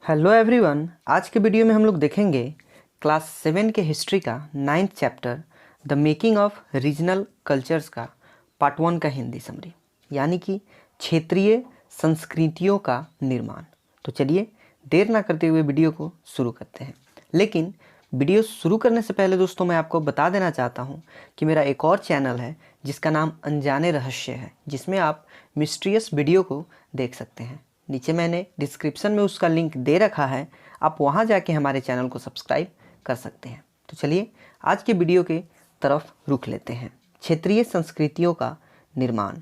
Hello everyone. आज के video में हम लोग देखेंगे क्लास 7 के हिस्ट्री का 9th chapter the making of regional cultures का पार्ट 1 का हिंदी समरी, यानी कि क्षेत्रीय संस्कृतियों का निर्माण। तो चलिए देर ना करते हुए वीडियो को शुरू करते हैं। लेकिन वीडियो शुरू करने से पहले दोस्तों मैं आपको बता देना चाहता हूं कि मेरा एक और चैनल है जिसका नाम अनजाने रहस्य है, जिसमें आप मिस्ट्रियस वीडियो को देख सकते हैं। नीचे मैंने डिस्क्रिप्शन में उसका लिंक दे रखा है, आप वहां जाके हमारे चैनल को सब्सक्राइब कर सकते हैं। तो चलिए आज के वीडियो के तरफ रुख लेते हैं। क्षेत्रीय संस्कृतियों का निर्माण।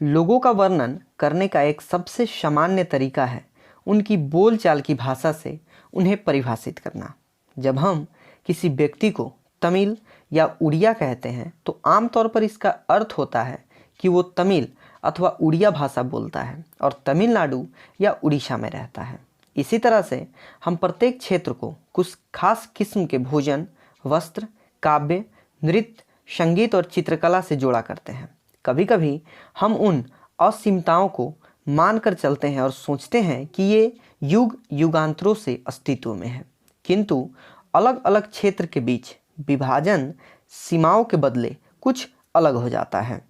लोगों का वर्णन करने का एक सबसे सामान्य तरीका है उनकी बोलचाल की भाषा से उन्हें परिभाषित करना। जब हम किसी व्यक्ति को तमिल या उड़िया कहते हैं तो आमतौर पर इसका अर्थ होता है कि वो तमिल अथवा उड़िया भाषा बोलता है और तमिलनाडु या उड़ीसा में रहता है। इसी तरह से हम प्रत्येक क्षेत्र को कुछ खास किस्म के भोजन, वस्त्र, काव्य, नृत्य, संगीत और चित्रकला से जोड़ा करते हैं। कभी कभी हम उन असीमताओं को मानकर चलते हैं और सोचते हैं कि ये युग युगांतरों से अस्तित्व में है, किंतु अलग अलग क्षेत्र के बीच विभाजन सीमाओं के बदले कुछ अलग हो जाता है।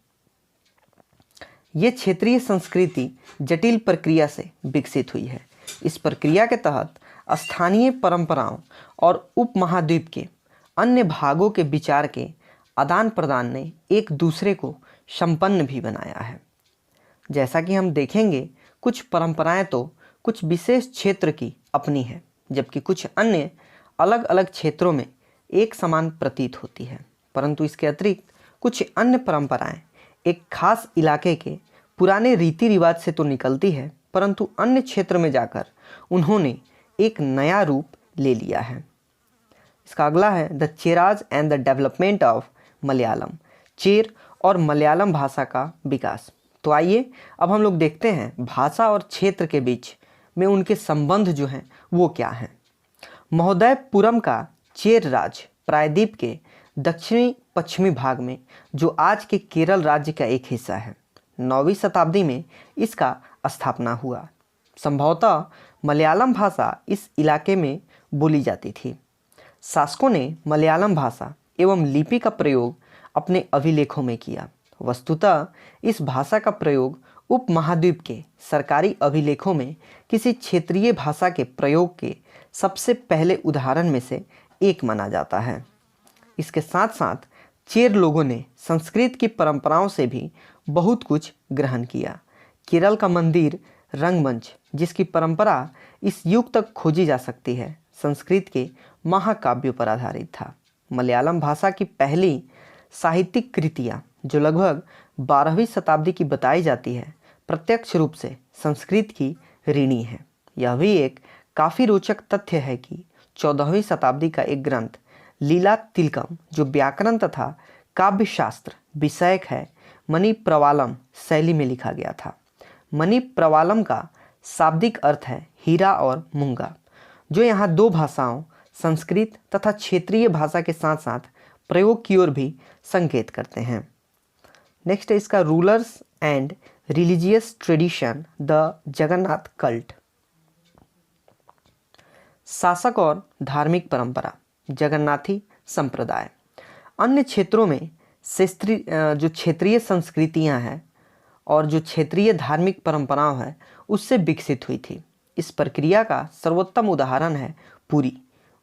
ये क्षेत्रीय संस्कृति जटिल प्रक्रिया से विकसित हुई है। इस प्रक्रिया के तहत स्थानीय परंपराओं और उपमहाद्वीप के अन्य भागों के विचार के आदान प्रदान ने एक दूसरे को संपन्न भी बनाया है। जैसा कि हम देखेंगे, कुछ परंपराएं तो कुछ विशेष क्षेत्र की अपनी है, जबकि कुछ अन्य अलग अलग क्षेत्रों में एक समान प्रतीत होती है। परंतु इसके अतिरिक्त कुछ अन्य परंपराएं एक खास इलाके के पुराने रीति रिवाज से तो निकलती है, परंतु अन्य क्षेत्र में जाकर उन्होंने एक नया रूप ले लिया है। इसका अगला है the Cheras and the development of Malayalam. Chera और मलयालम भाषा का विकास। तो आइए अब हम लोग देखते हैं भाषा और क्षेत्र के बीच में उनके संबंध जो हैं वो क्या हैं। महोदयपुरम का चेर राज प्रायद्वीप के दक्षिणी पश्चिमी भाग में, जो आज के केरल राज्य का एक हिस्सा है, 9वीं शताब्दी में इसका स्थापना हुआ। संभवतः मलयालम भाषा इस इलाके में बोली जाती थी। शासकों ने मलयालम भाषा एवं लिपि का प्रयोग अपने अभिलेखों में किया। वस्तुतः इस भाषा का प्रयोग उपमहाद्वीप के सरकारी अभिलेखों में किसी क्षेत्रीय भाषा के प्रयोग के सबसे पहले उदाहरण में से एक माना जाता है। इसके साथ साथ चेर लोगों ने संस्कृत की परंपराओं से भी बहुत कुछ ग्रहण किया। केरल का मंदिर रंगमंच, जिसकी परंपरा इस युग तक खोजी जा सकती है, संस्कृत के महाकाव्यों पर आधारित था। मलयालम भाषा की पहली साहित्यिक कृतियाँ, जो लगभग 12वीं शताब्दी की बताई जाती है, प्रत्यक्ष रूप से संस्कृत की ऋणी है। यह भी एक काफ़ी रोचक तथ्य है कि 14वीं शताब्दी का एक ग्रंथ लीला तिलकम, जो व्याकरण तथा काव्य शास्त्र विषयक है, मणि प्रवालम शैली में लिखा गया था। मणि प्रवालम का शाब्दिक अर्थ है हीरा और मूंगा, जो यहाँ दो भाषाओं संस्कृत तथा क्षेत्रीय भाषा के साथ साथ प्रयोग की ओर भी संकेत करते हैं। नेक्स्ट है इसका rulers and religious tradition the Jagannath cult. शासक और धार्मिक परंपरा, जगन्नाथी संप्रदाय। अन्य क्षेत्रों में जो क्षेत्रीय संस्कृतियां हैं और जो क्षेत्रीय धार्मिक परंपराएं हैं उससे विकसित हुई थी। इस प्रक्रिया का सर्वोत्तम उदाहरण है पुरी।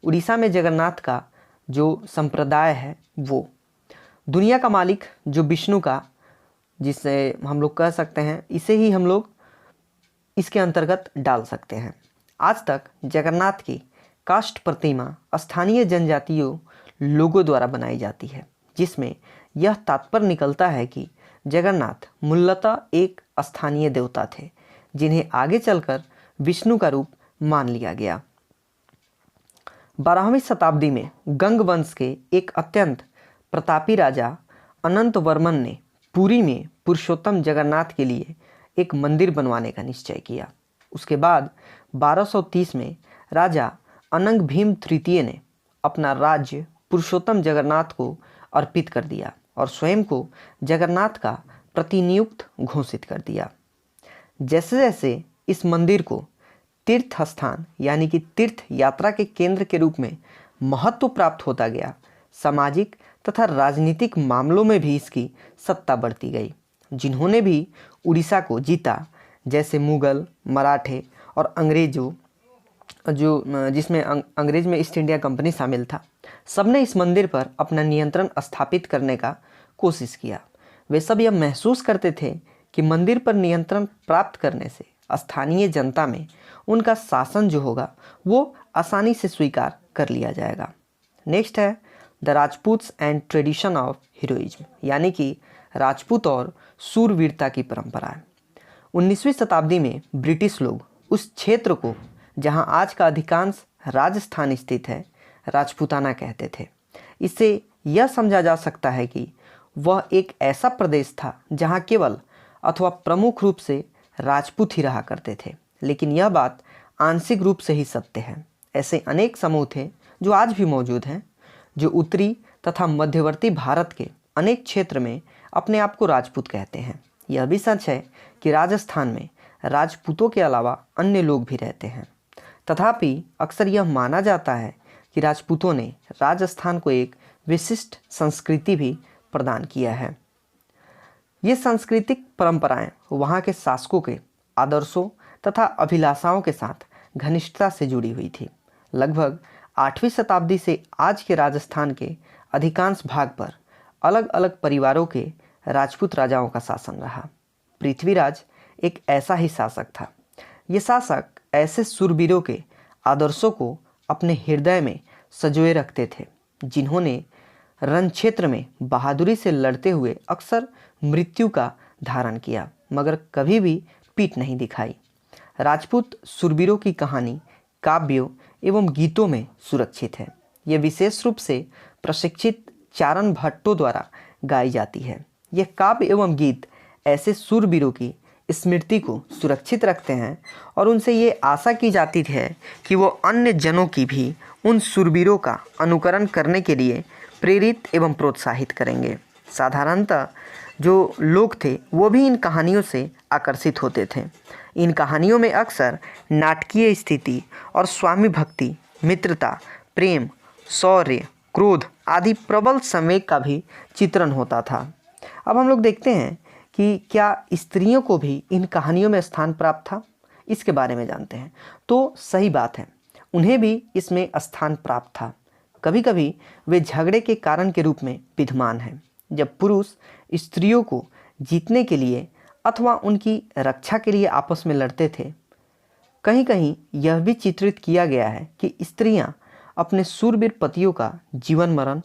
उड़ीसा में जगन्नाथ का जो संप्रदाय है वो दुनिया का मालिक, जो विष्णु का, जिसे हम लोग कह सकते हैं, इसे ही हम लोग इसके अंतर्गत डाल सकते हैं। आज तक जगन्नाथ की काष्ठ प्रतिमा स्थानीय जनजातियों लोगों द्वारा बनाई जाती है, जिसमें यह तात्पर्य निकलता है कि जगन्नाथ मूलतः एक स्थानीय देवता थे, जिन्हें आगे चलकर विष्णु का रूप मान लिया गया। 12वीं शताब्दी में गंग वंश के एक अत्यंत प्रतापी राजा अनंत वर्मन ने पुरी में पुरुषोत्तम जगन्नाथ के लिए एक मंदिर बनवाने का निश्चय किया। उसके बाद 1230 में राजा अनंग भीम तृतीय ने अपना राज्य पुरुषोत्तम जगन्नाथ को अर्पित कर दिया और स्वयं को जगन्नाथ का प्रतिनियुक्त घोषित कर दिया। जैसे जैसे इस मंदिर को तीर्थ स्थान यानी कि तीर्थ यात्रा के केंद्र के रूप में महत्व प्राप्त होता गया, सामाजिक तथा राजनीतिक मामलों में भी इसकी सत्ता बढ़ती गई। जिन्होंने भी उड़ीसा को जीता, जैसे मुगल, मराठे और अंग्रेजों जिसमें अंग्रेज में ईस्ट इंडिया कंपनी शामिल था, सबने इस मंदिर पर अपना नियंत्रण स्थापित करने का कोशिश किया। वे सब यह महसूस करते थे कि मंदिर पर नियंत्रण प्राप्त करने से स्थानीय जनता में उनका शासन जो होगा वो आसानी से स्वीकार कर लिया जाएगा। नेक्स्ट है the Rajputs and tradition of heroism, यानी कि राजपूत और शूरवीरता की परंपरा। 19वीं शताब्दी में ब्रिटिश लोग उस क्षेत्र को जहां आज का अधिकांश राजस्थान स्थित है राजपूताना कहते थे। इससे यह समझा जा सकता है कि वह एक ऐसा प्रदेश था जहां केवल अथवा प्रमुख रूप से राजपूत ही रहा करते थे, लेकिन यह बात आंशिक रूप से ही सत्य है। ऐसे अनेक समूह थे जो आज भी मौजूद हैं, जो उत्तरी तथा मध्यवर्ती भारत के अनेक क्षेत्र में अपने आप को राजपूत कहते हैं। यह भी सच है कि राजस्थान में राजपूतों के अलावा अन्य लोग भी रहते हैं। तथापि अक्सर यह माना जाता है कि राजपूतों ने राजस्थान को एक विशिष्ट संस्कृति भी प्रदान किया है। ये सांस्कृतिक परंपराएं वहाँ के शासकों के आदर्शों तथा अभिलाषाओं के साथ घनिष्ठता से जुड़ी हुई थी। लगभग 8वीं शताब्दी से आज के राजस्थान के अधिकांश भाग पर अलग अलग परिवारों के राजपूत राजाओं का शासन रहा। पृथ्वीराज एक ऐसा ही शासक था। ये शासक ऐसे शूरवीरों के आदर्शों को अपने हृदय में संजोए रखते थे, जिन्होंने रण क्षेत्र में बहादुरी से लड़ते हुए अक्सर मृत्यु का धारण किया, मगर कभी भी पीठ नहीं दिखाई। राजपूत शूरवीरों की कहानी काव्यों एवं गीतों में सुरक्षित है। ये विशेष रूप से प्रशिक्षित चारण भट्टों द्वारा गाई जाती है। यह काव्य एवं गीत ऐसे शूरवीरों की स्मृति को सुरक्षित रखते हैं और उनसे ये आशा की जाती है कि वो अन्य जनों की भी उन शूरवीरों का अनुकरण करने के लिए प्रेरित एवं प्रोत्साहित करेंगे। साधारणतः जो लोग थे वो भी इन कहानियों से आकर्षित होते थे। इन कहानियों में अक्सर नाटकीय स्थिति और स्वामी भक्ति, मित्रता, प्रेम, शौर्य, क्रोध आदि प्रबल संवेग का भी चित्रण होता था। अब हम लोग देखते हैं कि क्या स्त्रियों को भी इन कहानियों में स्थान प्राप्त था, इसके बारे में जानते हैं। तो सही बात है, उन्हें भी इसमें स्थान प्राप्त था। कभी कभी वे झगड़े के कारण के रूप में विद्यमान हैं, जब पुरुष स्त्रियों को जीतने के लिए अथवा उनकी रक्षा के लिए आपस में लड़ते थे। कहीं कहीं यह भी चित्रित किया गया है कि स्त्रियां अपने शूरवीर पतियों का जीवन मरण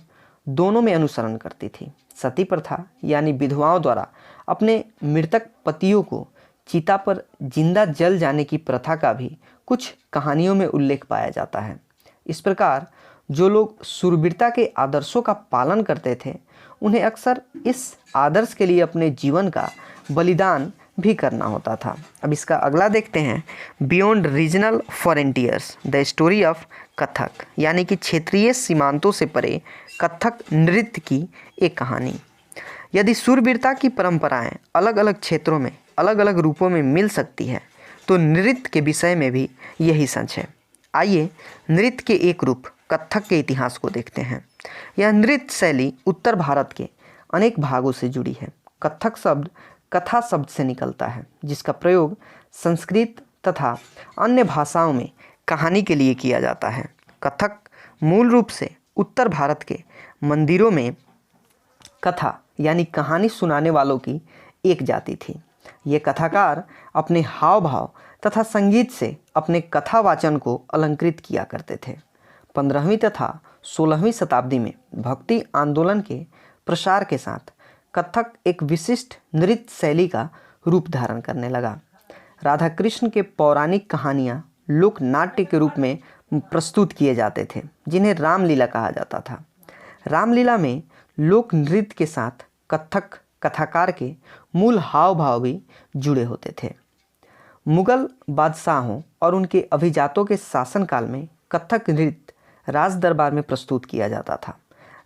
दोनों में अनुसरण करती थी। सती प्रथा यानी विधवाओं द्वारा अपने मृतक पतियों को चिता पर जिंदा जल जाने की प्रथा का भी कुछ कहानियों में उल्लेख पाया जाता है। इस प्रकार जो लोग शूरवीरता के आदर्शों का पालन करते थे, उन्हें अक्सर इस आदर्श के लिए अपने जीवन का बलिदान भी करना होता था। अब इसका अगला देखते हैं, beyond regional frontiers the story of Kathak, यानी कि क्षेत्रीय सीमांतों से परे कथक नृत्य की एक कहानी। यदि शूरवीरता की परंपराएं अलग अलग क्षेत्रों में अलग अलग रूपों में मिल सकती है, तो नृत्य के विषय में भी यही सच है। आइए नृत्य के एक रूप कथक के इतिहास को देखते हैं। यह नृत्य शैली उत्तर भारत के अनेक भागों से जुड़ी है। कथक शब्द कथा शब्द से निकलता है, जिसका प्रयोग संस्कृत तथा अन्य भाषाओं में कहानी के लिए किया जाता है। कथक मूल रूप से उत्तर भारत के मंदिरों में कथा यानी कहानी सुनाने वालों की एक जाति थी। ये कथाकार अपने हाव भाव तथा संगीत से अपने कथावाचन को अलंकृत किया करते थे। 15वीं तथा 16वीं शताब्दी में भक्ति आंदोलन के प्रसार के साथ कथक एक विशिष्ट नृत्य शैली का रूप धारण करने लगा। राधा कृष्ण के पौराणिक कहानियाँ लोक नाट्य के रूप में प्रस्तुत किए जाते थे, जिन्हें रामलीला कहा जाता था। रामलीला में लोक नृत्य के साथ कथक कथाकार के मूल हाव भाव भी जुड़े होते थे। मुगल बादशाहों और उनके अभिजातों के शासनकाल में कथक नृत्य राज दरबार में प्रस्तुत किया जाता था,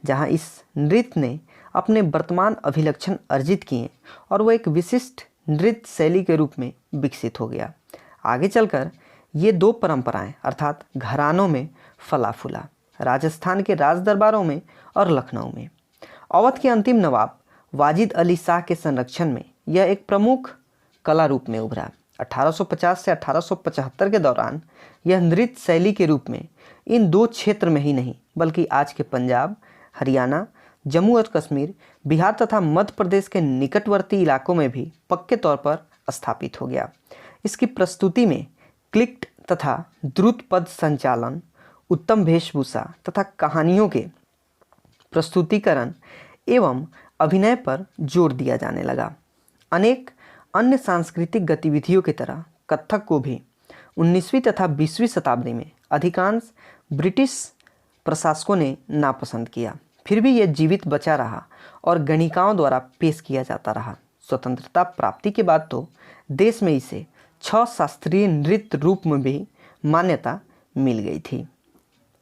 जहां इस नृत्य ने अपने वर्तमान अभिलक्षण अर्जित किए और वह एक विशिष्ट नृत्य शैली के रूप में विकसित हो गया। आगे चलकर ये दो परंपराएं अर्थात घरानों में फला फूला, राजस्थान के राज दरबारों में और लखनऊ में। अवध के अंतिम नवाब वाजिद अली शाह के संरक्षण में यह एक प्रमुख कला रूप में उभरा। 1850 से 1875 के दौरान यह नृत्य शैली के रूप में इन दो क्षेत्र में ही नहीं बल्कि आज के पंजाब, हरियाणा, जम्मू और कश्मीर, बिहार तथा मध्य प्रदेश के निकटवर्ती इलाकों में भी पक्के तौर पर स्थापित हो गया। इसकी प्रस्तुति में क्लिक्ट तथा द्रुत पद संचालन, उत्तम वेशभूषा तथा कहानियों के प्रस्तुतिकरण एवं अभिनय पर जोर दिया जाने लगा। अनेक अन्य सांस्कृतिक गतिविधियों की तरह कथक को भी 19वीं तथा 20वीं शताब्दी में अधिकांश ब्रिटिश प्रशासकों ने नापसंद किया। फिर भी यह जीवित बचा रहा और गणिकाओं द्वारा पेश किया जाता रहा। स्वतंत्रता प्राप्ति के बाद तो देश में इसे 6 शास्त्रीय नृत्य रूप में भी मान्यता मिल गई थी।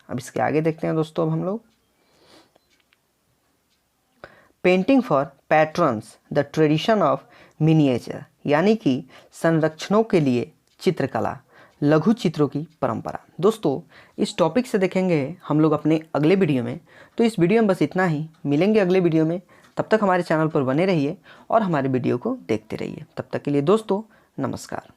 अब इसके आगे देखते हैं दोस्तों। अब हम लोग painting for patrons the tradition of miniature, यानी कि संरक्षणों के लिए चित्रकला, लघु चित्रों की परंपरा। दोस्तों इस टॉपिक से देखेंगे हम लोग अपने अगले वीडियो में। तो इस वीडियो में बस इतना ही, मिलेंगे अगले वीडियो में। तब तक हमारे चैनल पर बने रहिए और हमारे वीडियो को देखते रहिए। तब तक के लिए दोस्तों नमस्कार।